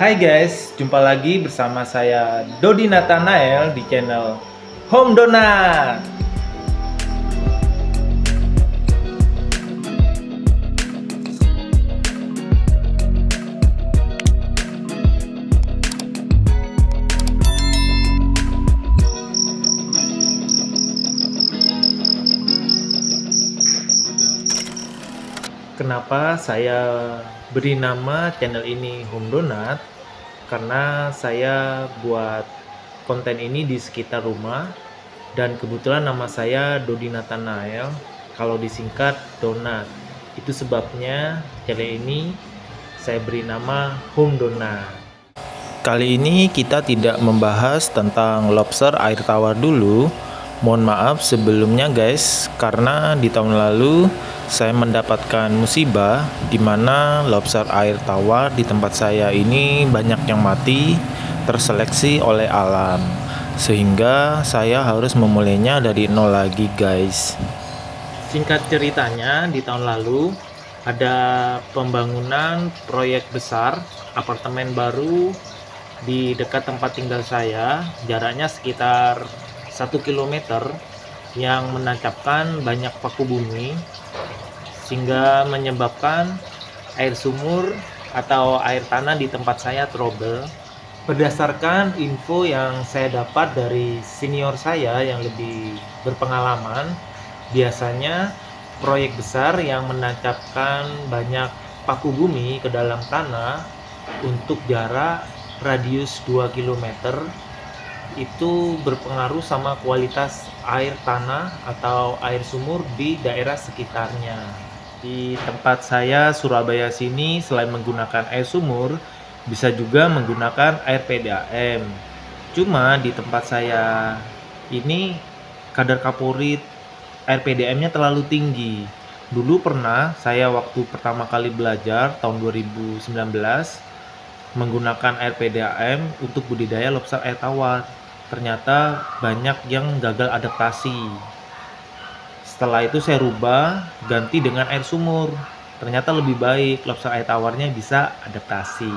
Hai guys, jumpa lagi bersama saya Dodi Nathanael di channel Home Donat. Kenapa saya beri nama channel ini Home Donat? Karena saya buat konten ini di sekitar rumah dan kebetulan nama saya Dodi Nathanael, kalau disingkat Donat. Itu sebabnya channel ini saya beri nama Home Donat. Kali ini kita tidak membahas tentang lobster air tawar dulu. Mohon maaf sebelumnya guys, karena di tahun lalu saya mendapatkan musibah di mana lobster air tawar di tempat saya ini banyak yang mati terseleksi oleh alam, sehingga saya harus memulainya dari nol lagi guys. Singkat ceritanya, di tahun lalu ada pembangunan proyek besar apartemen baru di dekat tempat tinggal saya, jaraknya sekitar 1 km, yang menancapkan banyak paku bumi sehingga menyebabkan air sumur atau air tanah di tempat saya trouble. Berdasarkan info yang saya dapat dari senior saya yang lebih berpengalaman, biasanya proyek besar yang menancapkan banyak paku bumi ke dalam tanah untuk jarak radius 2 km itu berpengaruh sama kualitas air tanah atau air sumur di daerah sekitarnya. Di tempat saya Surabaya sini, selain menggunakan air sumur, bisa juga menggunakan air PDAM. Cuma di tempat saya ini kadar kaporit air PDAM-nya terlalu tinggi. Dulu pernah saya waktu pertama kali belajar tahun 2019 menggunakan air PDAM untuk budidaya lobster air tawar. Ternyata banyak yang gagal adaptasi. Setelah itu saya rubah, ganti dengan air sumur. Ternyata lebih baik, lobster air tawarnya bisa adaptasi.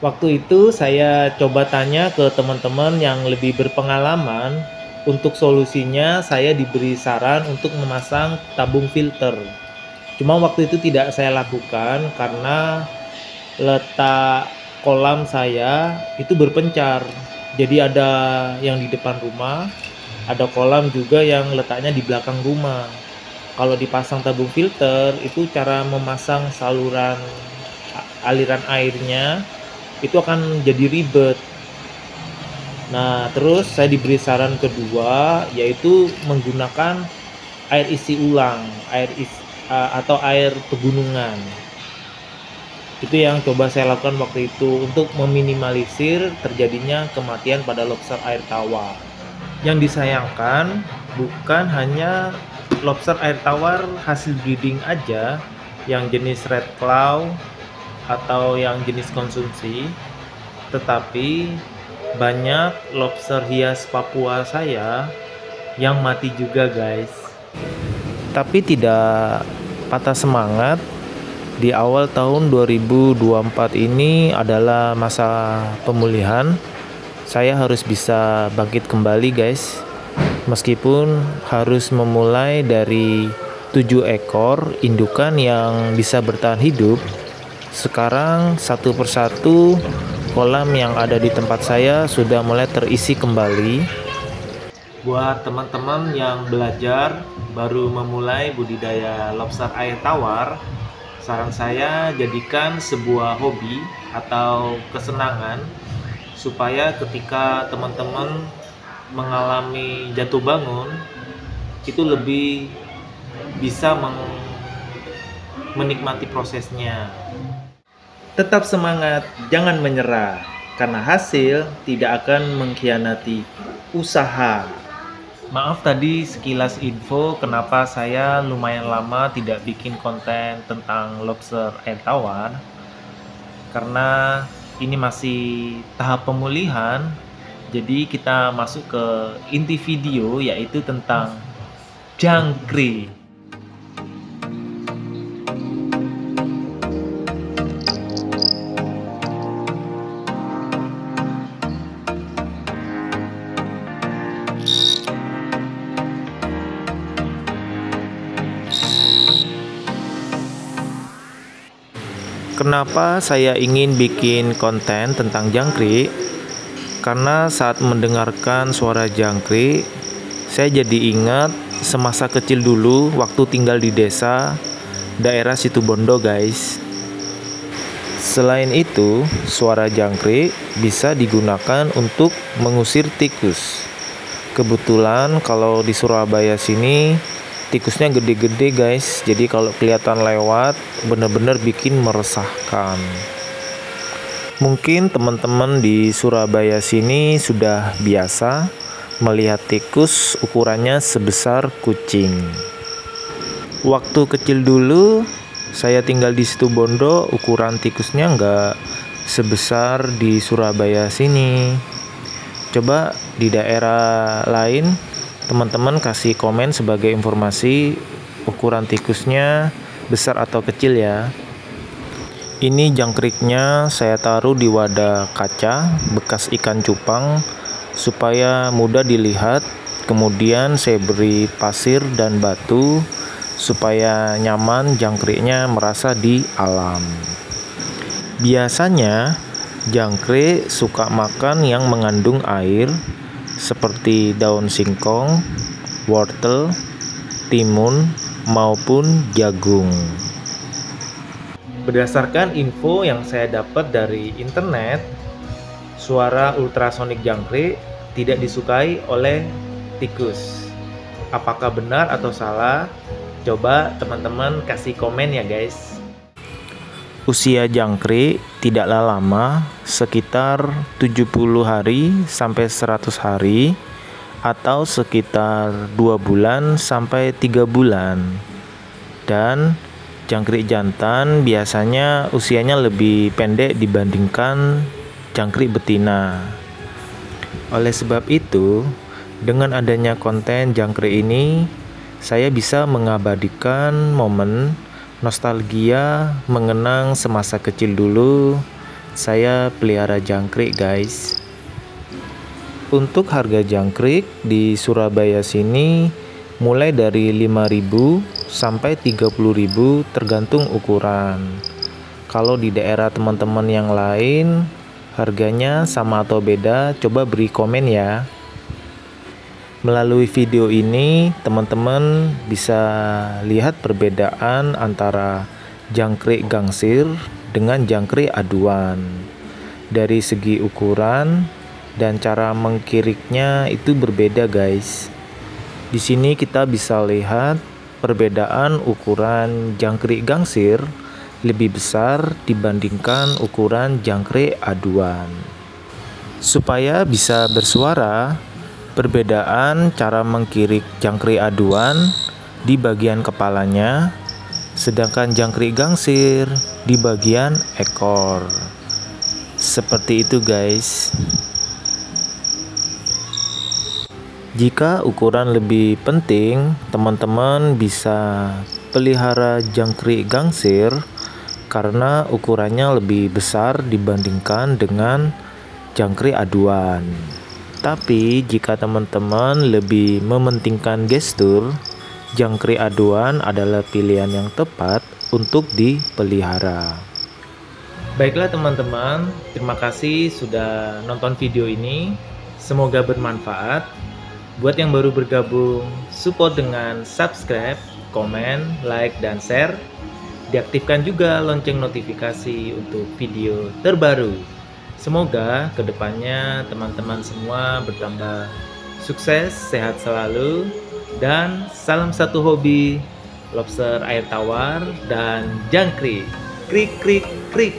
Waktu itu saya coba tanya ke teman-teman yang lebih berpengalaman. Untuk solusinya saya diberi saran untuk memasang tabung filter. Cuma waktu itu tidak saya lakukan karena letak kolam saya itu berpencar. Jadi ada yang di depan rumah, ada kolam juga yang letaknya di belakang rumah. Kalau dipasang tabung filter, itu cara memasang saluran aliran airnya itu akan jadi ribet. Nah, terus saya diberi saran kedua, yaitu menggunakan air isi ulang, atau air pegunungan. Itu yang coba saya lakukan waktu itu untuk meminimalisir terjadinya kematian pada lobster air tawar. Yang disayangkan bukan hanya lobster air tawar hasil breeding aja yang jenis red claw atau yang jenis konsumsi, tetapi banyak lobster hias Papua saya yang mati juga guys. Tapi tidak patah semangat. Di awal tahun 2024 ini adalah masa pemulihan. Saya harus bisa bangkit kembali guys. Meskipun harus memulai dari 7 ekor indukan yang bisa bertahan hidup. Sekarang satu persatu kolam yang ada di tempat saya sudah mulai terisi kembali. Buat teman-teman yang belajar baru memulai budidaya lobster air tawar, saran saya jadikan sebuah hobi atau kesenangan supaya ketika teman-teman mengalami jatuh bangun itu lebih bisa menikmati prosesnya. Tetap semangat, jangan menyerah, karena hasil tidak akan mengkhianati usaha. Maaf tadi sekilas info kenapa saya lumayan lama tidak bikin konten tentang lobster air tawar. Karena ini masih tahap pemulihan. Jadi kita masuk ke inti video, yaitu tentang jangkrik. Kenapa saya ingin bikin konten tentang jangkrik? Karena saat mendengarkan suara jangkrik, saya jadi ingat semasa kecil dulu waktu tinggal di desa daerah Situbondo, guys. Selain itu, suara jangkrik bisa digunakan untuk mengusir tikus. Kebetulan kalau di Surabaya sini tikusnya gede-gede, guys. Jadi kalau kelihatan lewat bener-bener bikin meresahkan. Mungkin teman-teman di Surabaya sini sudah biasa melihat tikus ukurannya sebesar kucing. Waktu kecil dulu saya tinggal di Situbondo, ukuran tikusnya nggak sebesar di Surabaya sini. Coba di daerah lain teman-teman kasih komen sebagai informasi ukuran tikusnya besar atau kecil ya. Ini jangkriknya saya taruh di wadah kaca bekas ikan cupang supaya mudah dilihat. Kemudian saya beri pasir dan batu supaya nyaman jangkriknya merasa di alam. Biasanya jangkrik suka makan yang mengandung air seperti daun singkong, wortel, timun, maupun jagung. Berdasarkan info yang saya dapat dari internet, suara ultrasonik jangkrik tidak disukai oleh tikus. Apakah benar atau salah? Coba teman-teman kasih komen ya, guys. Usia jangkrik tidaklah lama, sekitar 70 hari sampai 100 hari atau sekitar 2 bulan sampai 3 bulan. Dan jangkrik jantan biasanya usianya lebih pendek dibandingkan jangkrik betina. Oleh sebab itu, dengan adanya konten jangkrik ini, saya bisa mengabadikan momen nostalgia mengenang semasa kecil dulu saya pelihara jangkrik, guys. Untuk harga jangkrik di Surabaya sini mulai dari 5.000 sampai 30.000 tergantung ukuran. Kalau di daerah teman-teman yang lain harganya sama atau beda, coba beri komen ya. Melalui video ini, teman-teman bisa lihat perbedaan antara jangkrik gangsir dengan jangkrik aduan. Dari segi ukuran dan cara mengkiriknya itu berbeda, guys. Di sini kita bisa lihat perbedaan ukuran jangkrik gangsir lebih besar dibandingkan ukuran jangkrik aduan. Supaya bisa bersuara, perbedaan cara mengkirik jangkrik aduan di bagian kepalanya, sedangkan jangkrik gangsir di bagian ekor. Seperti itu, guys. Jika ukuran lebih penting, teman-teman bisa pelihara jangkrik gangsir karena ukurannya lebih besar dibandingkan dengan jangkrik aduan. Tapi jika teman-teman lebih mementingkan gestur, jangkrik aduan adalah pilihan yang tepat untuk dipelihara. Baiklah teman-teman, terima kasih sudah nonton video ini. Semoga bermanfaat. Buat yang baru bergabung, support dengan subscribe, komen, like, dan share. Diaktifkan juga lonceng notifikasi untuk video terbaru. Semoga kedepannya teman-teman semua bertambah sukses, sehat selalu, dan salam satu hobi, lobster air tawar dan jangkrik. Krik, krik, krik.